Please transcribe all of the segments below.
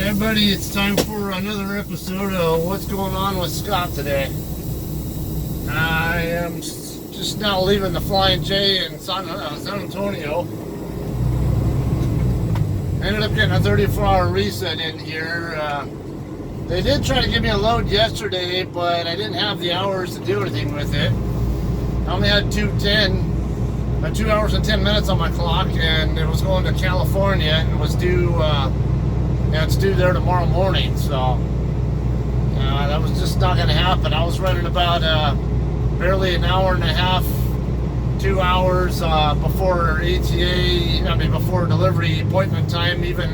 Everybody, it's time for another episode of What's Going On with Scott today. I am just now leaving the Flying J in San Antonio. Ended up getting a 34-hour reset in here. They did try to give me a load yesterday, but I didn't have the hours to do anything with it. I only had 2 hours and 10 minutes on my clock, and it was going to California and was due. It's due there tomorrow morning, so that was just not going to happen. I was running about barely an hour and a half, 2 hours before before delivery appointment time, even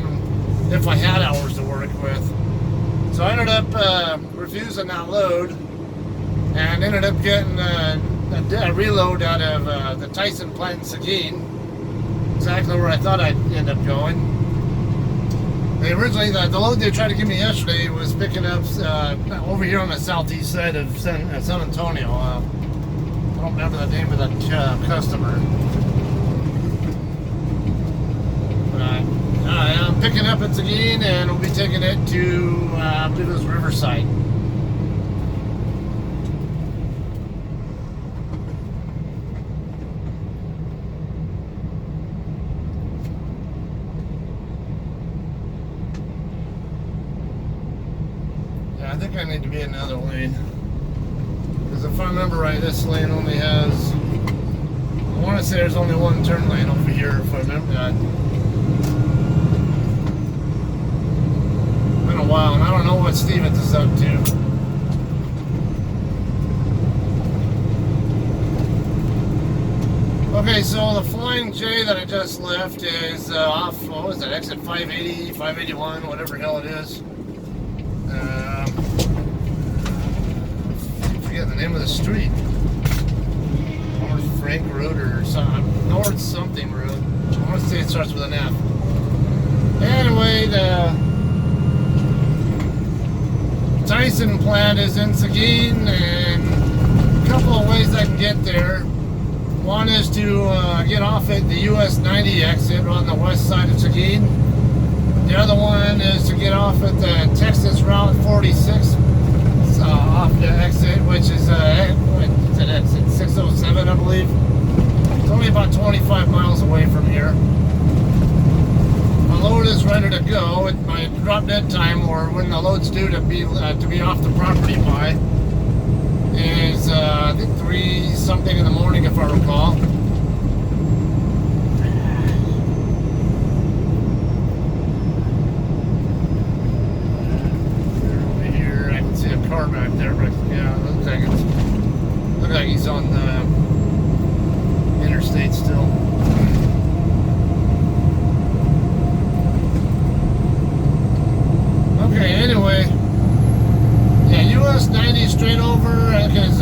if I had hours to work with. So I ended up refusing that load and ended up getting a reload out of the Tyson plant in Seguin, exactly where I thought I'd end up going. Originally, the load they tried to give me yesterday was picking up over here on the southeast side of San Antonio. I don't remember the name of that customer. But I'm picking up at Seguin, and we'll be taking it to, I believe it was Riverside. I think I need to be in another lane, because if I remember right, this lane only has, I want to say there's only one turn lane over here, if I remember that. Been a while, and I don't know what Stevens is up to. Okay, so the Flying J that I just left is off, what was that, exit 580, 581, whatever the hell it is. The name of the street, North Frank Road or something, North something Road. I want to say it starts with an F. Anyway, the Tyson plant is in Seguin, and a couple of ways I can get there. One is to get off at the US 90 exit on the west side of Seguin. The other one is to get off at the Texas Route 46 off the exit, which is exit 607, I believe. It's only about 25 miles away from here. My load is ready to go. My drop dead time, or when the load's due to be off the property by, is I think 3 something in the morning, if I recall. Car back there, but yeah, looks like he's on the interstate still. Okay, anyway, yeah, US 90 straight over, because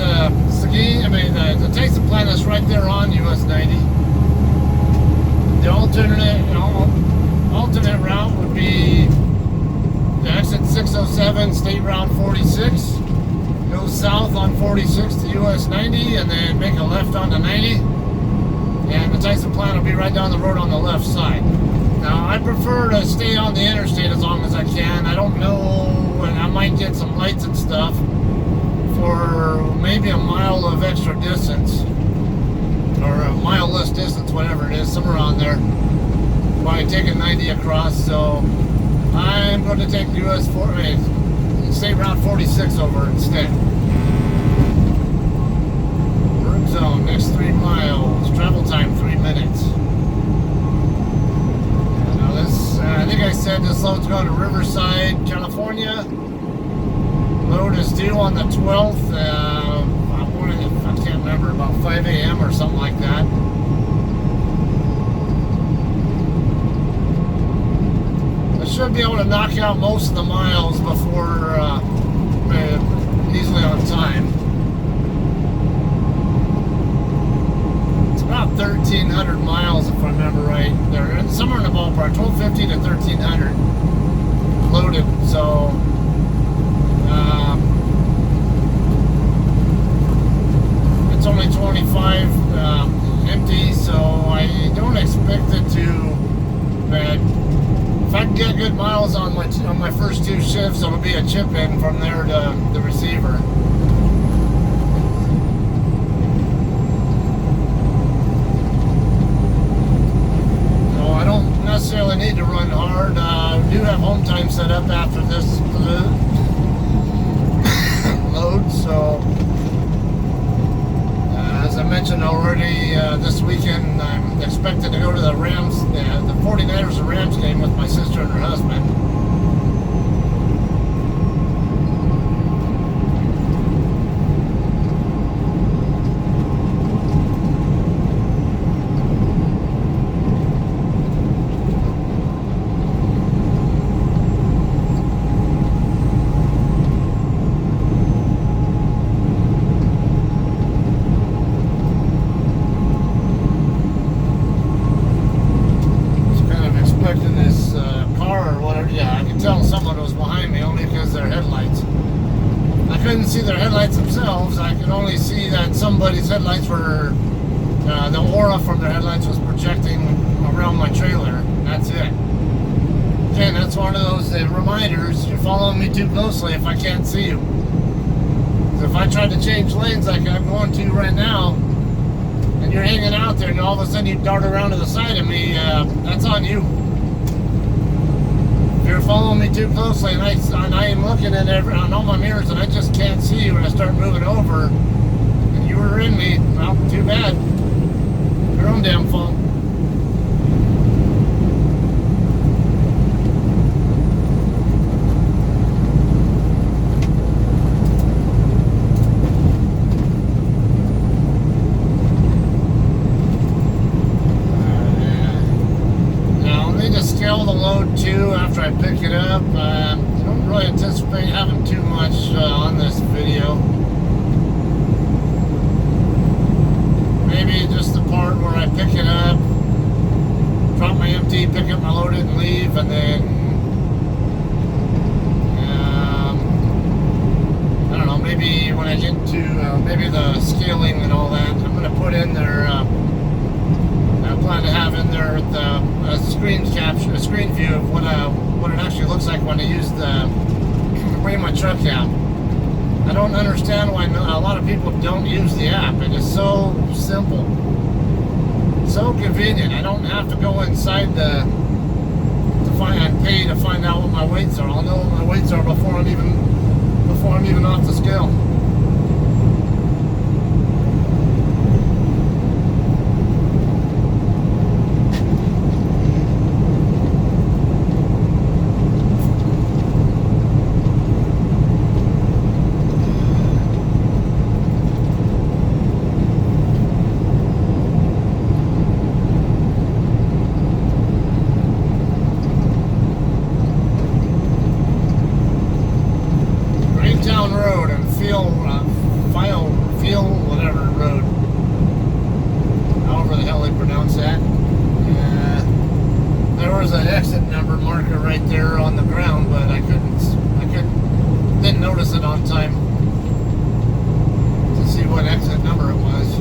Seguin, the Tyson plant is right there on US 90. The alternate route would be the exit 607, State Route 46, go south on 46 to US 90, and then make a left onto 90, and the Tyson plant will be right down the road on the left side. Now, I prefer to stay on the interstate as long as I can. I don't know, and I might get some lights and stuff for maybe a mile of extra distance, or a mile less distance, whatever it is, somewhere around there, by taking 90 across. So I'm going to take US State Route 46 over instead. Work zone, next 3 miles. Travel time 3 minutes. Now this, I think I said this load's going to Riverside, California. Load is due on the 12th. I can't remember, about 5 a.m. or something like that. Should be able to knock out most of the miles before easily on time. It's about 1,300 miles if I remember right. They're somewhere in the ballpark, 1,250 to 1,300 loaded. So it's only 25 empty. So I don't expect it to. If I I can get good miles on my first 2 shifts. It'll be a chip in from there to the receiver. So I don't necessarily need to run hard. I do have home time set up after this load. So as I mentioned already, this weekend I'm expected to go to the Rams, the 49ers and Rams game with my sister and her husband. See their headlights themselves. I could only see that somebody's headlights were the aura from their headlights was projecting around my trailer. That's it. Again, that's one of those reminders. You're following me too closely if I can't see you. So if I tried to change lanes like I'm going to right now, and you're hanging out there, and all of a sudden you dart around to the side of me, that's on you. If you're following me too closely and I am looking at on all my mirrors and I just can't see you and I start moving over and you were in me, well, too bad. Your own damn fault. Scale the load too after I pick it up. I don't really anticipate having too much on this video. Maybe just the part where I pick it up, drop my empty, pick up my loaded and leave, and then I don't know, maybe when I get to maybe the scaling and all that, I'm going to put in there I plan to have in there a screen view of what it actually looks like when I bring my truck out. I don't understand why a lot of people don't use the app. It is so simple, so convenient. I don't have to go inside to pay to find out what my weights are. I'll know what my weights are before I'm even off the scale. Road and feel whatever road, however the hell they pronounce that. There was an exit number marker right there on the ground, but I didn't notice it on time to see what exit number it was.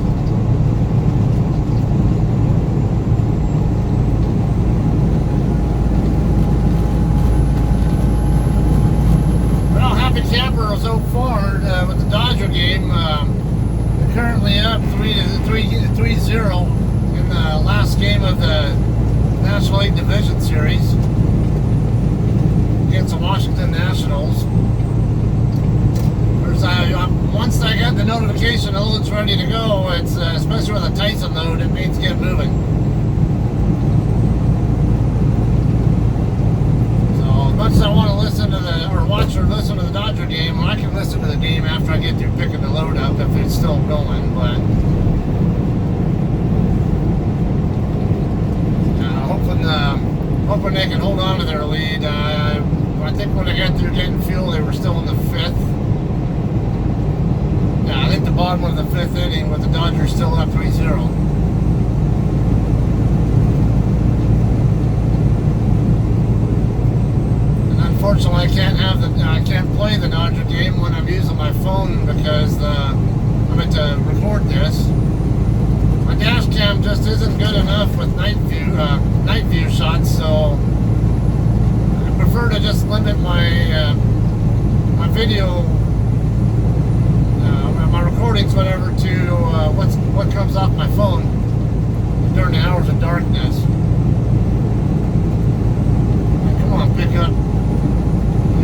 Camper so far with the Dodger game. They're currently up 3-0 in the last game of the National League Division Series against the Washington Nationals. Once I got the notification the load's ready to go, it's especially with a Tyson load, it means get moving. As much as I want to listen to watch or listen to the Dodger game, I can listen to the game after I get through picking the load up if it's still going. But hoping they can hold on to their lead. I think when I got through getting fuel, they were still in the 5th. Yeah, I think the bottom of the 5th inning with the Dodgers still up 3-0. Unfortunately, I can't play the Dodger game when I'm using my phone because I'm meant to record this. My dash cam just isn't good enough with night view shots, so just limit my my video, my recordings, whatever, to what comes off my phone during the hours of darkness. Come on, pick up.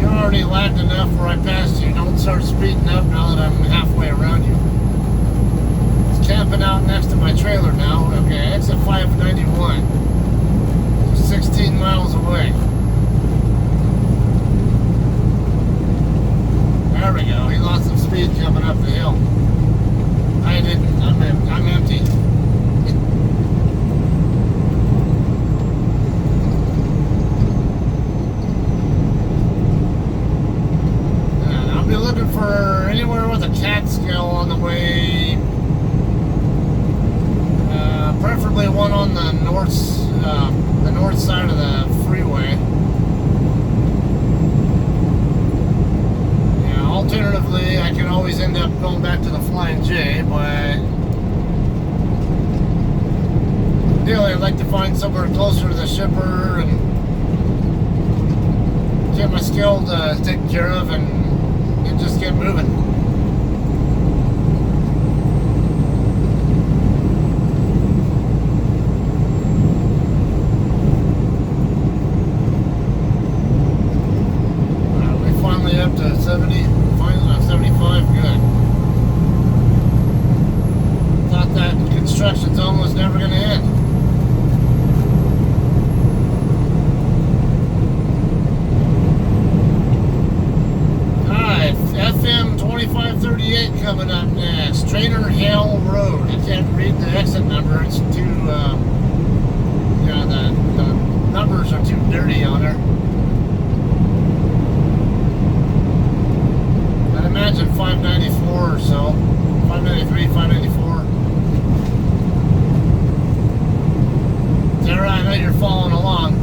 You already lagged enough where I passed you. Don't start speeding up now that I'm halfway around you. It's camping out next to my trailer now. Okay, exit 591. 16 miles away. There we go. He lost some speed coming up the hill. I didn't. I'm empty. And I'll be looking for anywhere with a Catskill on the way. Preferably one on the north side of the freeway. Alternatively, I can always end up going back to the Flying J, but ideally I'd like to find somewhere closer to the shipper and get my skill taken care of and just get moving. Up to 70, 75, good. Thought that construction zone was never going to end. Alright, FM 2538 coming up next. Trainer Hill Road. I can't read the exit number, it's too, yeah, the numbers are too dirty on her. Imagine 594 or so, 593, 594. Tara, I know you're following along.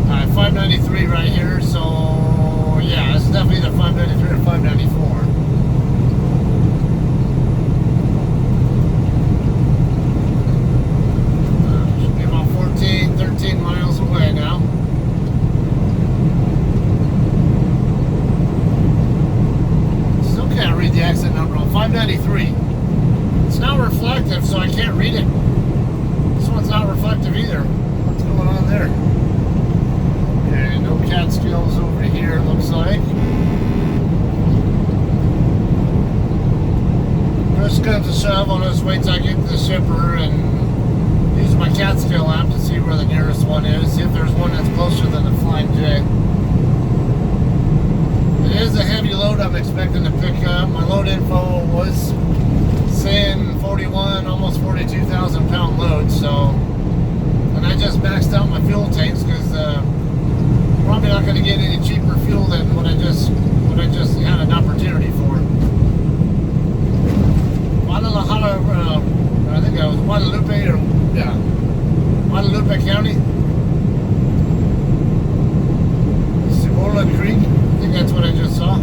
Alright, 593 right here, so yeah, it's definitely either 593 or 594. Should be about 14, 13 miles away now. Can't read the exit number on 593. It's not reflective, so I can't read it. This one's not reflective either. What's going on there? Okay, no Catskills over here, it looks like. First comes a shove, I'll just wait till I get to the shipper and use my Catskill app to see where the nearest one is. See if there's one that's closer than the Flying J. It is a heavy load I'm expecting to pick up. My load info was saying 41, almost 42,000 pound load. So, and I just maxed out my fuel tanks because probably not going to get any cheaper fuel than what I just had an opportunity for. I think that was Guadalupe Guadalupe County, Cibola Creek. I think that's what I just saw.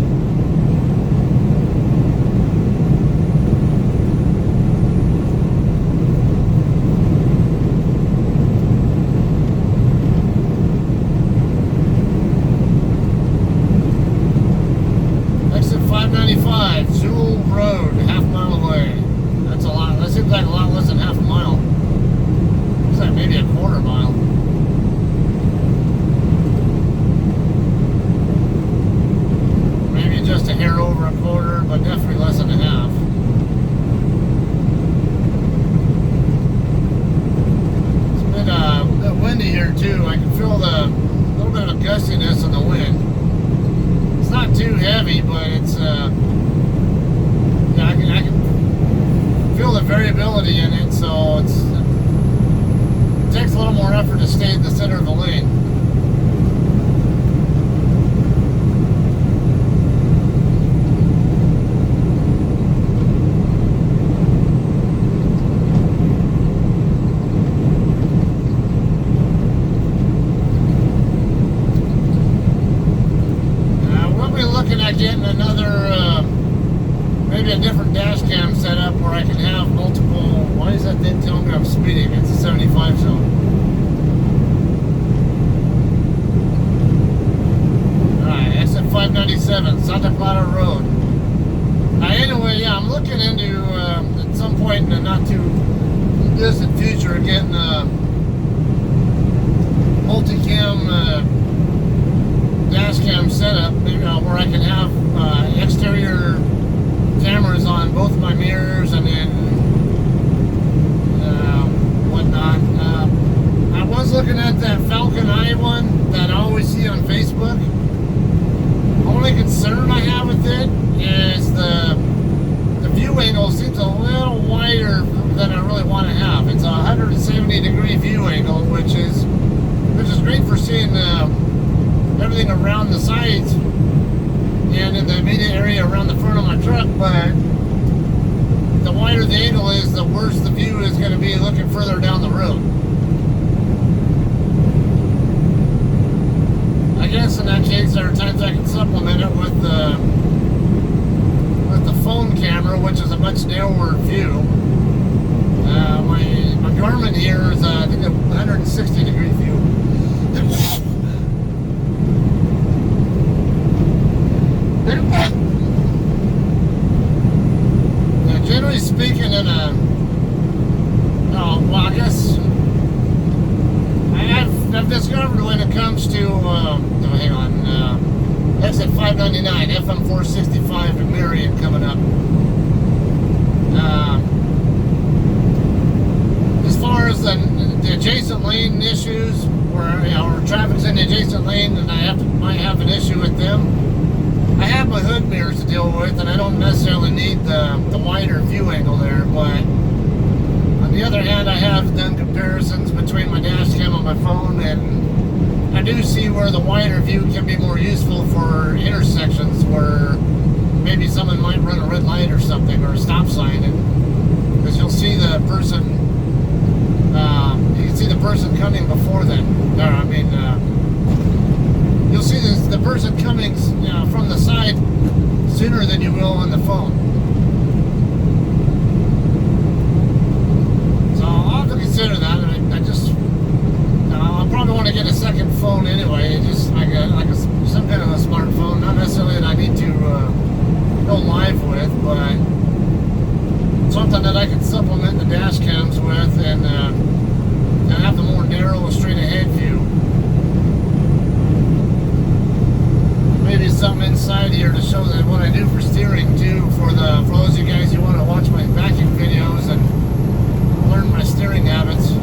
Exit 595, Zool Road, half mile away. That's a lot. That seems like a lot less than half a mile. Looks like maybe a quarter mile. Just a hair over a quarter, but definitely less than a half. It's been a bit windy here too. I can feel the little bit of gustiness in the wind. It's not too heavy, but it's yeah, I can feel the variability in it. So it takes a little more effort to stay in the center of the lane. Getting another, maybe a different dash cam setup where I can have multiple. Why is that thing telling me I'm speeding? It's a 75 zone. Santa Clara Road. Anyway, yeah, I'm looking into at some point in the not too distant future getting a multicam dash cam setup where I can have exterior cameras on both my mirrors and then whatnot. I was looking at that Falcon Eye one that I always see on Facebook. Only concern I have with it is the view angle seems a little wider than I really want to have. It's a 170 degree view angle, which is great for seeing everything around the sides and in the immediate area around the front of my truck, but the wider the angle is, the worse the view is going to be looking further down the road. I guess in that case there are times I can supplement it with the phone camera, which is a much narrower view. My Garmin here is I think a 160 degree view. Now, generally speaking, I guess I've discovered when it comes to hang on, exit 599, FM 465 to Marion coming up. As far as the adjacent lane issues, where traffic's in the adjacent lane and I might have an issue with them, I have my hood mirrors to deal with, and I don't necessarily need the wider view angle there. But on the other hand, I have done comparisons between my dash cam on my phone, and I do see where the wider view can be more useful for intersections where maybe someone might run a red light or something, or a stop sign, because you'll see the person. You can see the person coming before them. You'll see the person coming from the side sooner than you will on the phone. So I'll have to consider that. I'll probably want to get a second phone anyway, just like some kind of a smartphone. Not necessarily that I need to go live with, but something that I can supplement the dash cams with and have the more narrow, straight ahead view. Maybe something inside here to show that what I do for steering too, for those of you guys who want to watch my vacuum videos and learn my steering habits.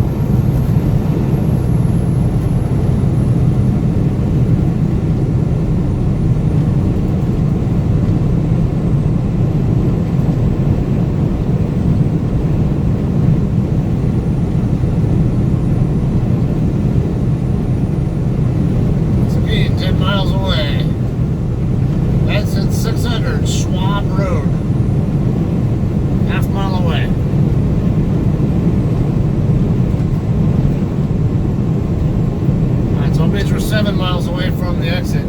We're 7 miles away from the exit.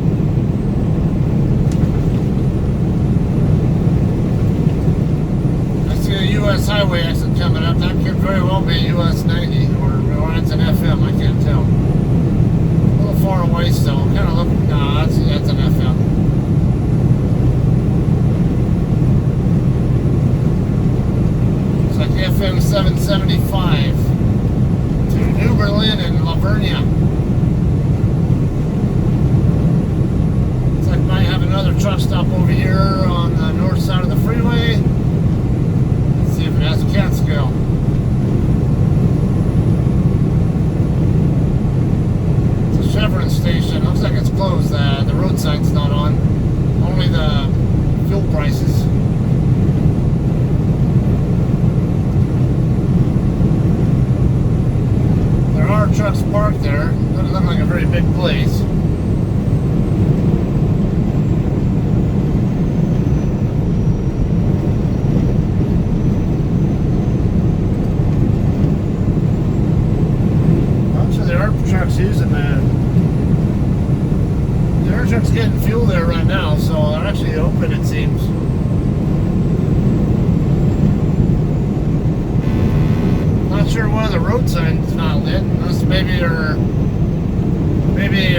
I see a U.S. highway exit coming up. That could very well be U.S. 90, or it's an FM. I can't tell. A little far away still. Kind of looking. No, that's an FM. It's like FM 775 to New Berlin and Lavernia. Might have another truck stop over here on the north side of the freeway. Let's see if it has a Catskill. It's a Chevron station. Looks like it's closed. The road sign's not on. Only the fuel prices. There are trucks parked there. Doesn't look like a very big place. Using that. The air truck's getting fuel there right now, so they're actually open, it seems. Not sure why the road sign's not lit. Unless maybe they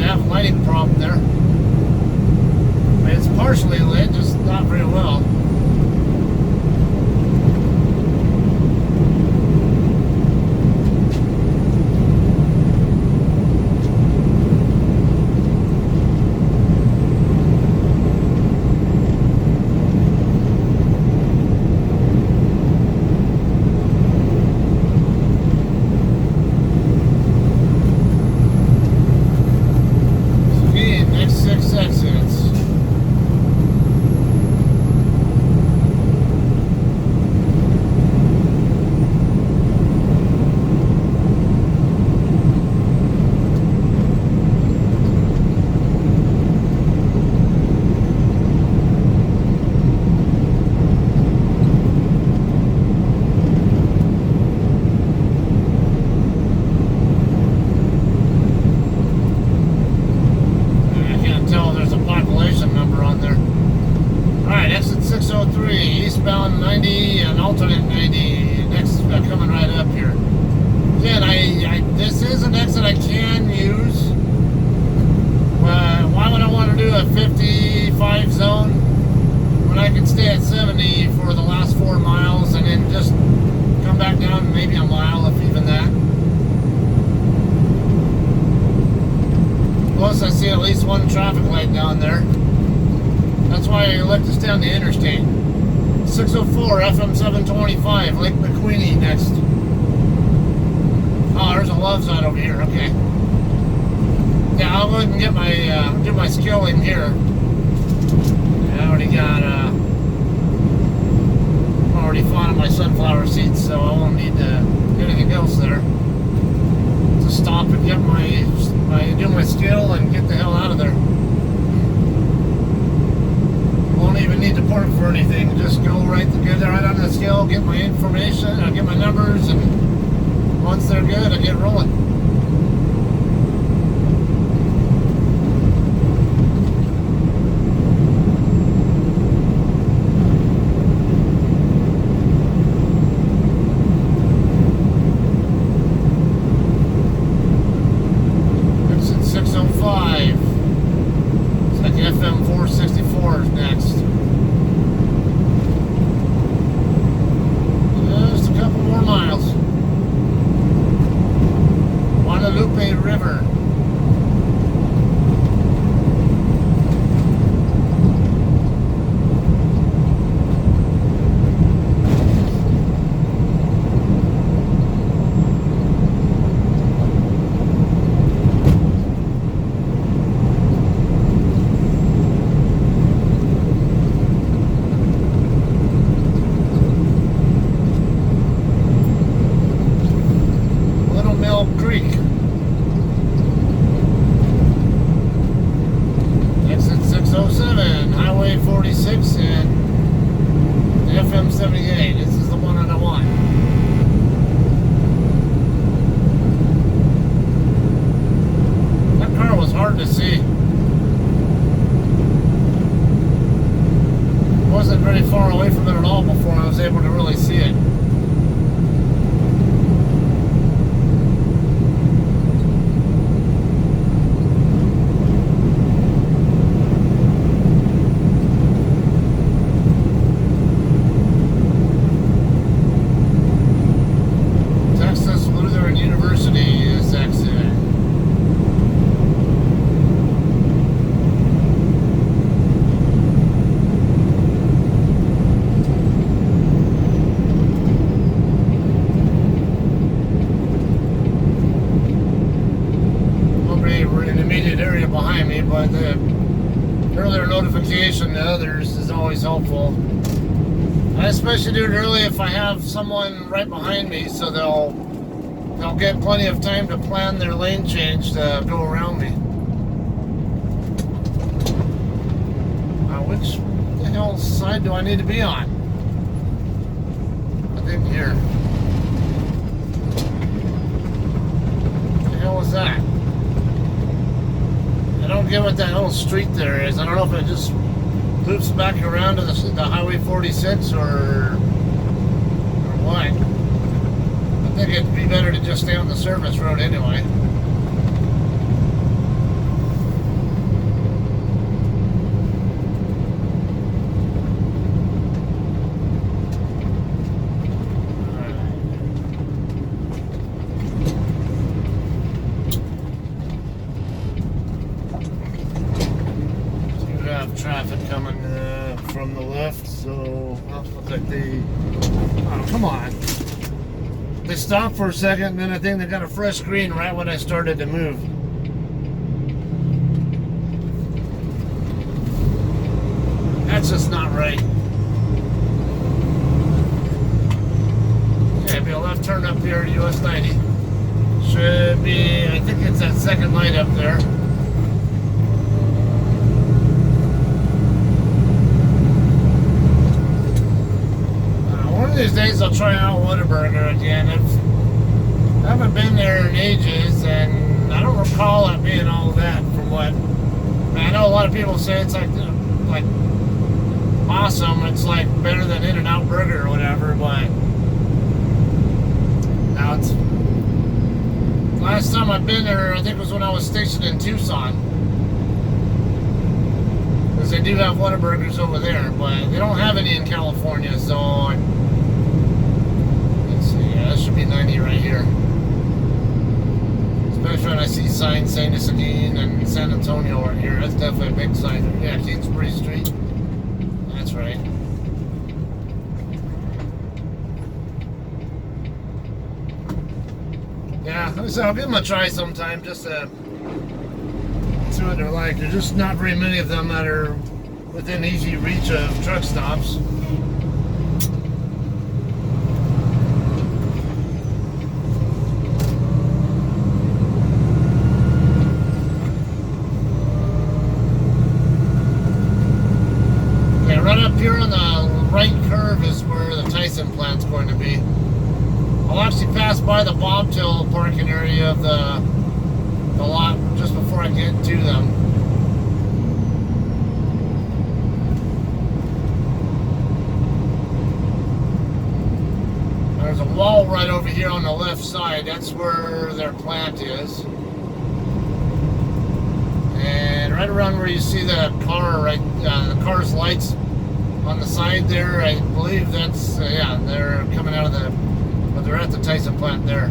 have a lighting problem there. I mean, it's partially lit, just not very well. Eastbound 90 and alternate 90 next coming right up here. Again, this is an exit I can use. Why would I want to do a 55 zone when I can stay at 70 for the last 4 miles and then just come back down maybe a mile, if even that. Plus I see at least one traffic light down there. That's why I like to stay on the interstate. 604 FM 725 Lake McQueenie next. Oh, there's a love sign over here. Okay. Yeah, I'll go ahead and get my do my skill in here. Yeah, I already got already fond of my sunflower seeds, so I won't need to do anything else there. Just stop and get do my skill and get the hell out of there. Won't even need to park for anything. Just go right on the scale, get my information, get my numbers, and once they're good, I get rolling. Exit 605. It's like FM 464 is next. Miles. Guadalupe River. Creek. Exit 607, Highway 46 and FM 78. This is the one I want. That car was hard to see. Wasn't very far away from it at all before I was able to really see it. Behind me, but the earlier notification to others is always helpful. I especially do it early if I have someone right behind me, so they'll get plenty of time to plan their lane change to go around me. Which the hell side do I need to be on? I think here. What the hell is that? I don't get what that little street there is. I don't know if it just loops back around to the Highway 46 or what. I think it'd be better to just stay on the service road anyway. traffic coming from the left, so well, looks like they. Oh, come on! They stopped for a second, and then I think they got a fresh green right when I started to move. That's just not right. Okay, be a left turn up here at US 90. Should be, I think it's that second light up there. One of these days I'll try out Whataburger again. I haven't been there in ages, and I don't recall it being all that from what. I know a lot of people say it's like awesome. It's like better than In-N-Out Burger or whatever, but now it's. Last time I've been there, I think it was when I was stationed in Tucson. Because they do have Whataburgers over there, but they don't have any in California, so let's see, yeah, that should be 90 right here. Especially when I see signs saying Seguin and San Antonio right here. That's definitely a big sign. Yeah, Kingsbury Street. That's right. Yeah, so I'll give them a try sometime just to see what they're like. There's just not very many of them that are within easy reach of truck stops. Okay, right up here on the right curve is where the Tyson plant's going to be. I'll actually pass by the bobtail parking area of the lot just before I get to them. There's a wall right over here on the left side. That's where their plant is. And right around where you see the car, the car's lights on the side there, I believe that's, yeah, they're coming out of the. But they're at the Tyson plant there.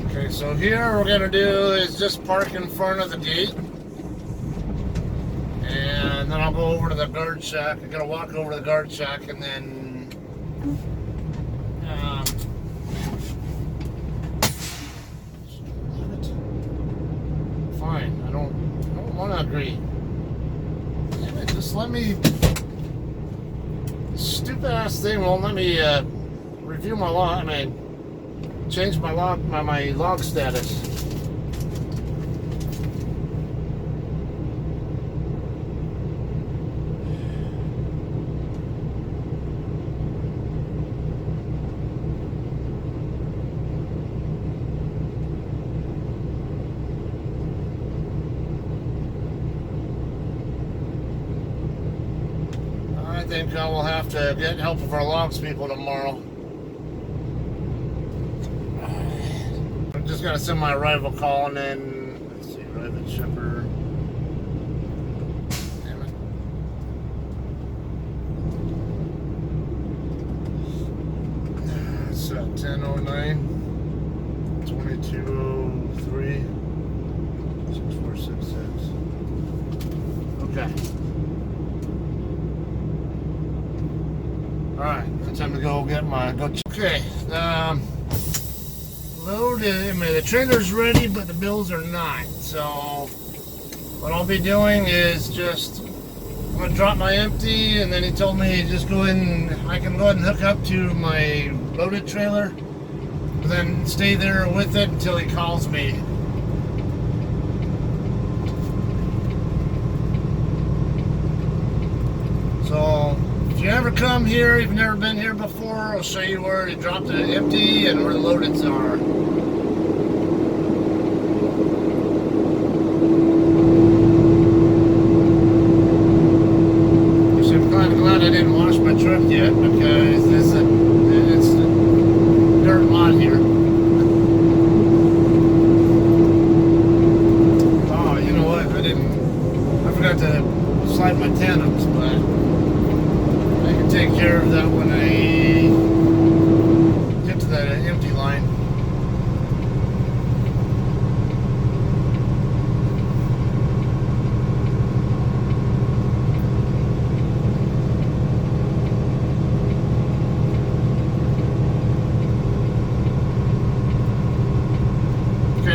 Okay, so here what we're gonna do is just park in front of the gate. And then I'll go over to the guard shack. I'm gonna walk over to the guard shack and then fine. I don't want to agree. Damn it, just let me. Stupid ass thing won't let me review my log. I mean, change my log status. I think I will have to get help of our logs people tomorrow. I'm just gonna send my arrival call and then let's see, private shipper. Damn it. It's 10:09, 22:03, 6466. Okay. Alright, it's time to go get my okay. Loaded. I mean, the trailer's ready, but the bills are not. So, what I'll be doing is just I'm gonna drop my empty, and then he told me just go ahead and I can go ahead and hook up to my loaded trailer, and then stay there with it until he calls me. So. If you ever come here, you've never been here before, I'll show you where to drop the empty and where the loadeds are. Actually, I'm kind of glad I didn't wash my truck yet because it's a dirt lot here.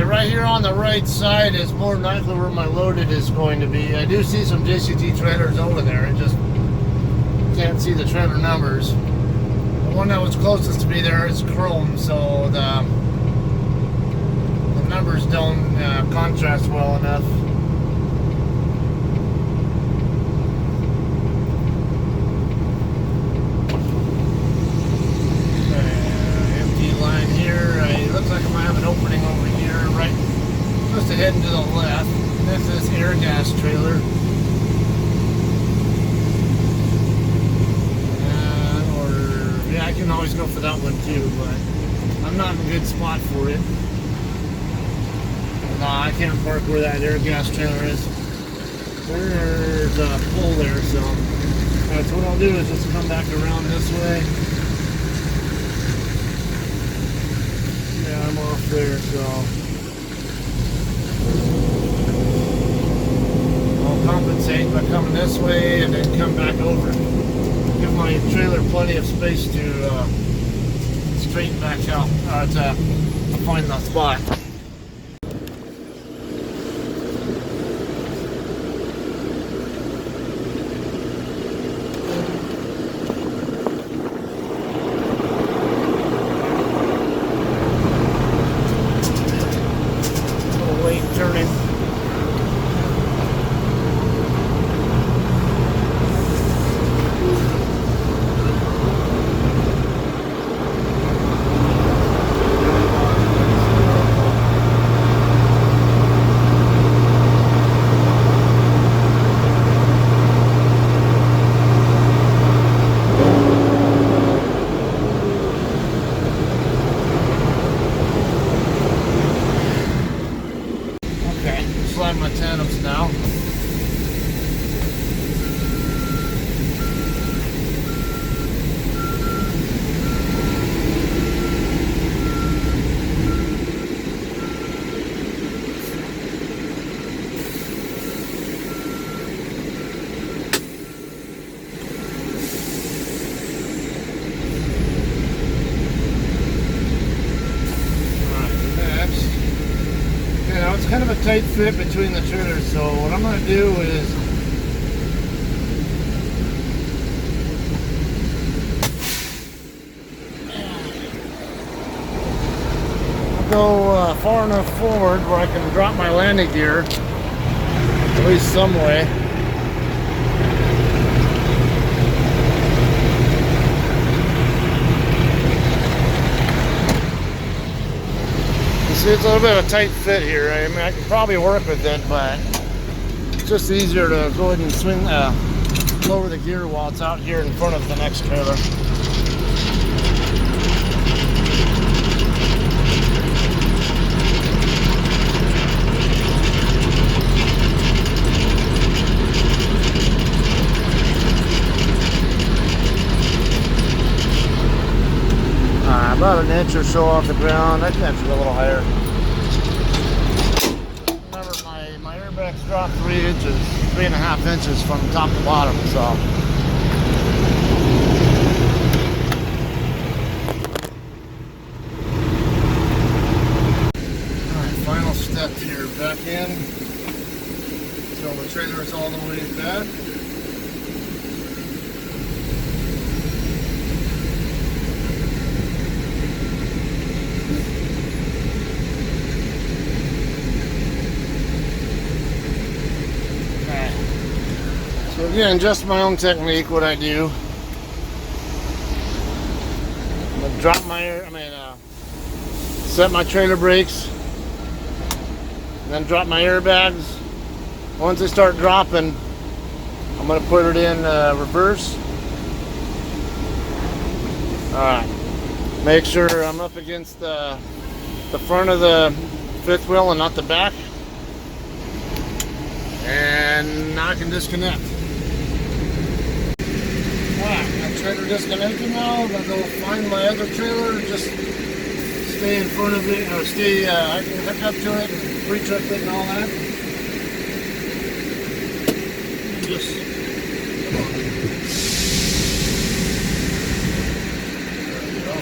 Okay, right here on the right side is more than likely where my loaded is going to be. I do see some JCT trailers over there. I just can't see the trailer numbers. The one that was closest to me there is chrome, so the numbers don't contrast well enough. Looks like I might have an opening over here, right, just heading to the left. This is air gas trailer. Yeah, I can always go for that one too, but I'm not in a good spot for it. No, I can't park where that air gas trailer is. There's a pole there, so alright, so what I'll do is just come back around this way. I'm off there, so I'll compensate by coming this way and then come back over. Give my trailer plenty of space to straighten back out, to find the spot. Turning. Slide my tandems now. It's kind of a tight fit between the trailers, so what I'm going to do is I'll go far enough forward where I can drop my landing gear, at least some way. See, it's a little bit of a tight fit here. I mean, I can probably work with it, but it's just easier to go ahead and swing, lower the gear while it's out here in front of the next trailer. About an inch or so off the ground. I can actually go a little higher. Remember, my airbags dropped 3.5 inches from top to bottom, so. Alright, final step here. Back in. So the trailer is all the way back. So again, just my own technique, what I do. I'm gonna drop my, set my trailer brakes, and then drop my airbags. Once they start dropping, I'm gonna put it in reverse. Alright, make sure I'm up against the front of the fifth wheel and not the back. And now I can disconnect. Alright, that trailer disconnected now. I'm going to go find my other trailer, just stay in front of it, or I can hook up to it and pre-trip it and all that. Just, come on. There we go.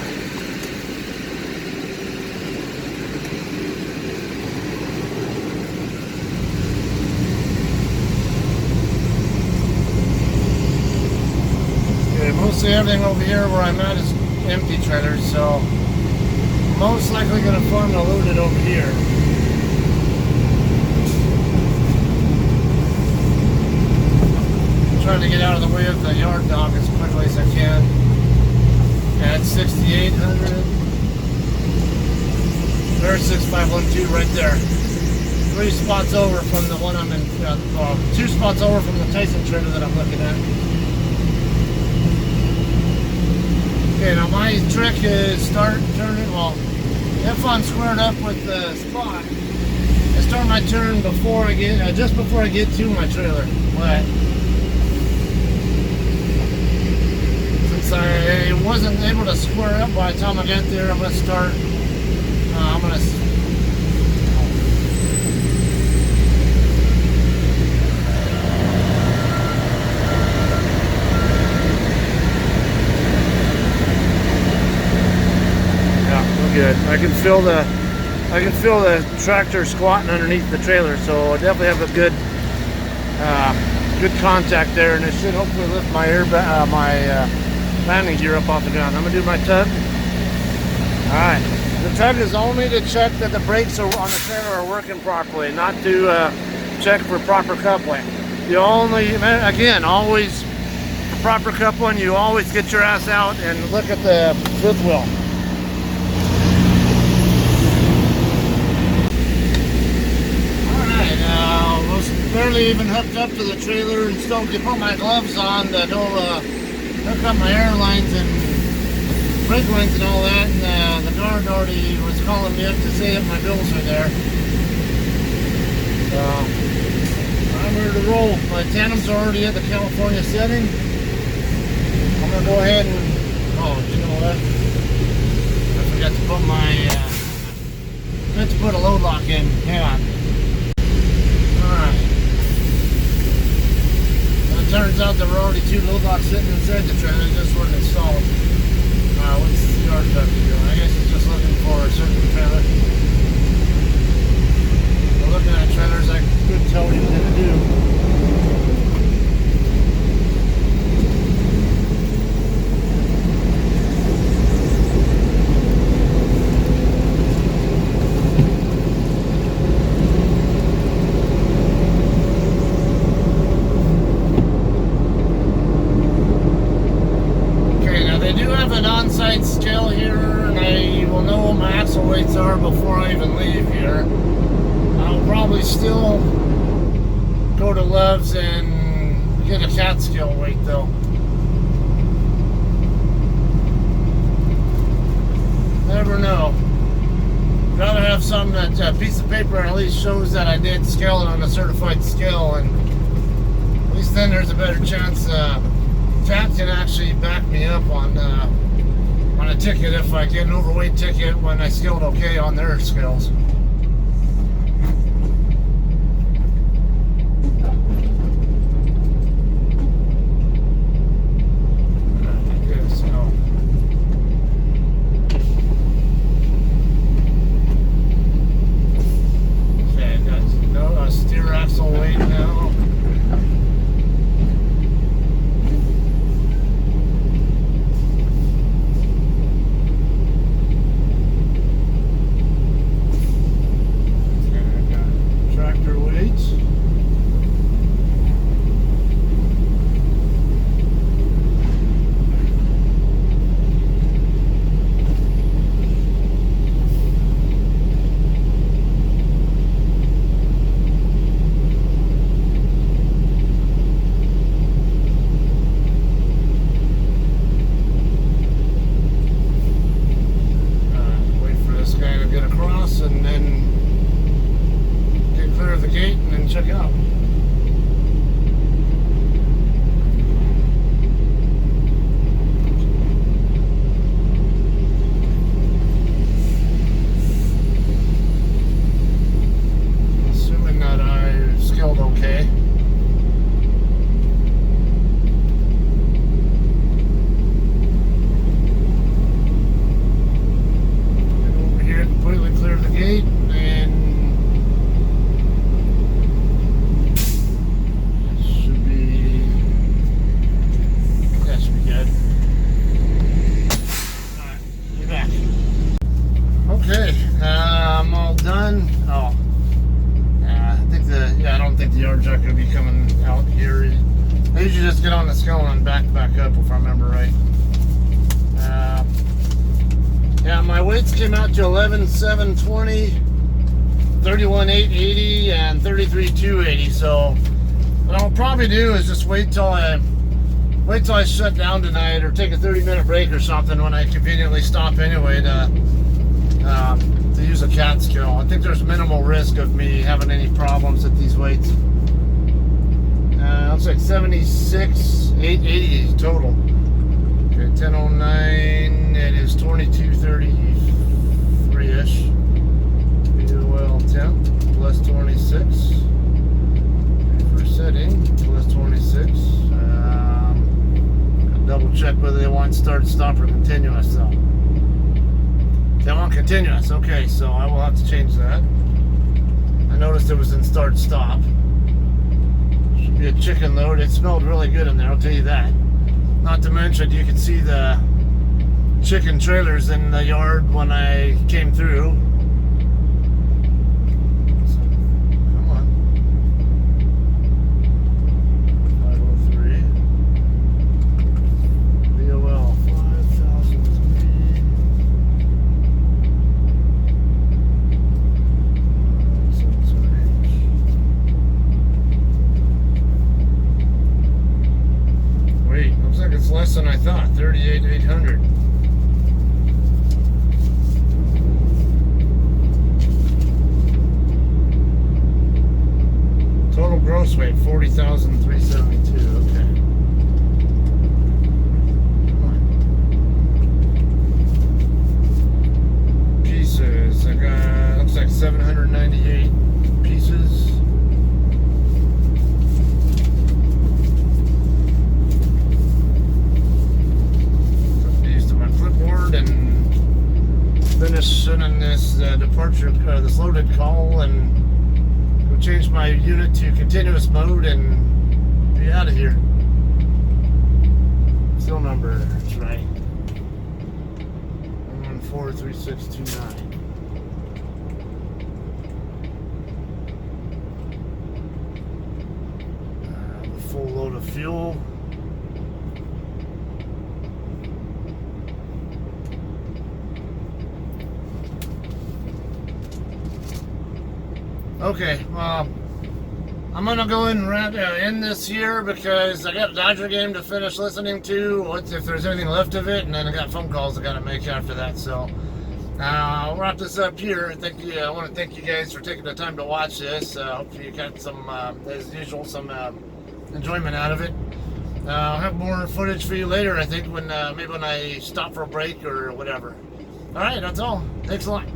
everything over here where I'm at is empty trailers, so most likely going to farm to load it over here. I'm trying to get out of the way of the yard dog as quickly as I can. At 6,800. There's 6512 right there. 3 spots over from the one I'm in, 2 spots over from the Tyson trailer that I'm looking at. Okay, now my trick is if I'm squared up with the spot, I start my turn before I get, just before I get to my trailer. But since I wasn't able to square up by the time I get there, I'm going to start, good. I can feel the tractor squatting underneath the trailer, so I definitely have a good contact there, and it should hopefully lift my landing gear up off the ground. I'm gonna do my tug. All right, the tug is only to check that the brakes on the trailer are working properly, not to check for proper coupling. Always for proper coupling, you always get your ass out and look at the fifth wheel. Was barely even hooked up to the trailer and still put my gloves on to go hook up my airlines and brake lines and all that, and the guard already was calling me up to say that my bills are there. So I'm ready to roll. My tandem's already at the California setting. I'm gonna go ahead and you know what? I forgot to put a load lock in. Hang on. Alright. It turns out there were already 2 load locks sitting inside the trailer, they just weren't installed. What's the yard duck doing? I guess it's just looking for a certain trailer. But looking at trailers, I could tell what he was going to do. Scale here, and I will know what my axle weights are before I even leave here. I'll probably still go to Love's and get a cat scale weight though. Never know. Rather have some that piece of paper at least shows that I did scale it on a certified scale, and at least then there's a better chance Cat can actually back me up on a ticket if I get an overweight ticket when I scaled okay on their scales. Okay, got no steer axle weight now. done. Oh, yeah, I don't think the yard jack will be coming out here. They usually just get on the scale and back up, if I remember right. Yeah, my weights came out to 11,720, 31,880, and 33,280. So what I'll probably do is just wait till I shut down tonight, or take a 30-minute break or something when I conveniently stop anyway to use a cat scale. I think there's minimal risk of me having any problems at these weights. Looks like 76,880 total. Okay, 1009. It is 2233-ish. Fuel temp plus 26. For setting plus 26. Double check whether they want start, stop, or continuous though. They want continuous. Okay, so I will have to change that. I noticed it was in start, stop. Should be a chicken load. It smelled really good in there, I'll tell you that. Not to mention, you could see the chicken trailers in the yard when I came through. So, come on. 503. BOL 5003. Wait, looks like it's less than I thought. 38,800. Total gross weight 40,372. Okay. Come on. Pieces. I got, looks like 798 pieces. And finish sending this departure, this loaded call, and we'll change my unit to continuous mode and be out of here. Still number, that's right. 1143629. The full load of fuel. Okay, well, I'm gonna go ahead and end this here because I got a Dodger game to finish listening to. What if there's anything left of it, and then I got phone calls I gotta make after that. So I'll wrap this up here. I want to thank you guys for taking the time to watch this. Hopefully you got some, as usual, some enjoyment out of it. I'll have more footage for you later. I think maybe when I stop for a break or whatever. All right, that's all. Thanks a lot.